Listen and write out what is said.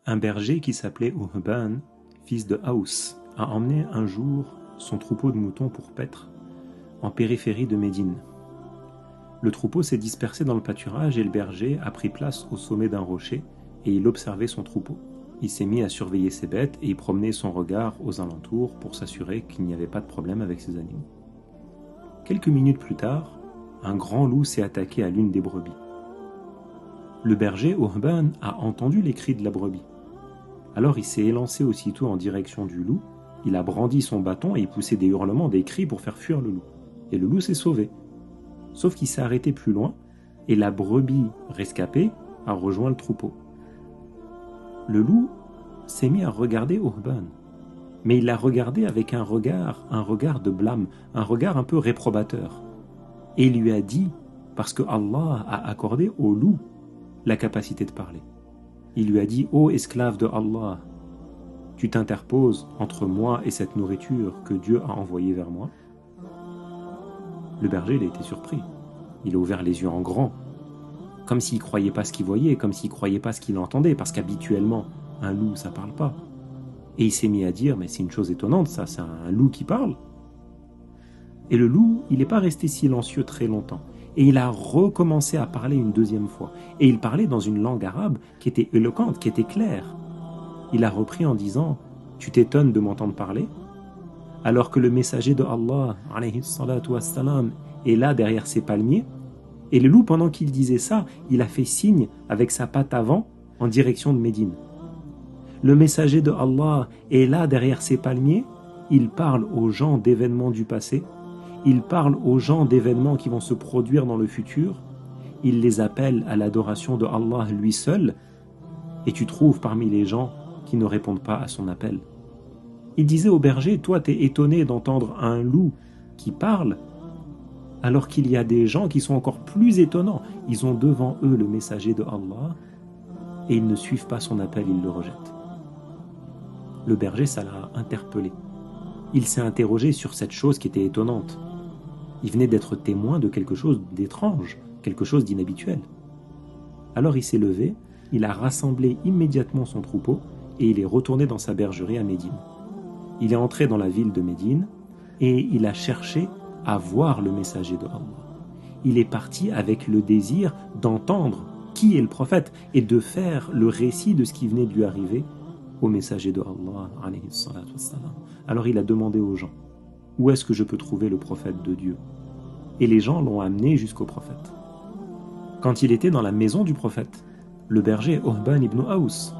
Un berger qui s'appelait Uhban, fils de Haous, a emmené un jour son troupeau de moutons pour paître en périphérie de Médine. Le troupeau s'est dispersé dans le pâturage et le berger a pris place au sommet d'un rocher et il observait son troupeau. Il s'est mis à surveiller ses bêtes et il promenait son regard aux alentours pour s'assurer qu'il n'y avait pas de problème avec ses animaux. Quelques minutes plus tard, un grand loup s'est attaqué à l'une des brebis. Le berger, Uhban, a entendu les cris de la brebis. Alors il s'est élancé aussitôt en direction du loup, il a brandi son bâton et il poussait des hurlements, des cris pour faire fuir le loup. Et le loup s'est sauvé. Sauf qu'il s'est arrêté plus loin et la brebis rescapée a rejoint le troupeau. Le loup s'est mis à regarder Uhban, mais il l'a regardé avec un regard de blâme, un regard un peu réprobateur. Et il lui a dit, parce que Allah a accordé au loup la capacité de parler. Il lui a dit « Ô esclave de Allah, tu t'interposes entre moi et cette nourriture que Dieu a envoyée vers moi ?» Le berger, il a été surpris. Il a ouvert les yeux en grand, comme s'il ne croyait pas ce qu'il voyait, comme s'il ne croyait pas ce qu'il entendait, parce qu'habituellement, un loup, ça ne parle pas. Et il s'est mis à dire « Mais c'est une chose étonnante, ça, c'est un loup qui parle ?» Et le loup, il n'est pas resté silencieux très longtemps. Et il a recommencé à parler une deuxième fois. Et il parlait dans une langue arabe qui était éloquente, qui était claire. Il a repris en disant « Tu t'étonnes de m'entendre parler ?» Alors que le messager de Allah, alayhi salatu wassalam, est là derrière ses palmiers. Et le loup, pendant qu'il disait ça, il a fait signe avec sa patte avant en direction de Médine. Le messager de Allah est là derrière ses palmiers. Il parle aux gens d'événements du passé. Il parle aux gens d'événements qui vont se produire dans le futur. Il les appelle à l'adoration de Allah lui seul. Et tu trouves parmi les gens qui ne répondent pas à son appel. Il disait au berger, toi t'es étonné d'entendre un loup qui parle, alors qu'il y a des gens qui sont encore plus étonnants. Ils ont devant eux le messager de Allah et ils ne suivent pas son appel, ils le rejettent. Le berger, ça l'a interpellé. Il s'est interrogé sur cette chose qui était étonnante. Il venait d'être témoin de quelque chose d'étrange, quelque chose d'inhabituel. Alors il s'est levé, il a rassemblé immédiatement son troupeau et il est retourné dans sa bergerie à Médine. Il est entré dans la ville de Médine et il a cherché à voir le messager de Allah. Il est parti avec le désir d'entendre qui est le prophète et de faire le récit de ce qui venait de lui arriver au messager de Allah, alayhi salatu wassalam. Alors il a demandé aux gens, où est-ce que je peux trouver le prophète de Dieu? Et les gens l'ont amené jusqu'au prophète. Quand il était dans la maison du prophète, le berger Uhban ibn Haous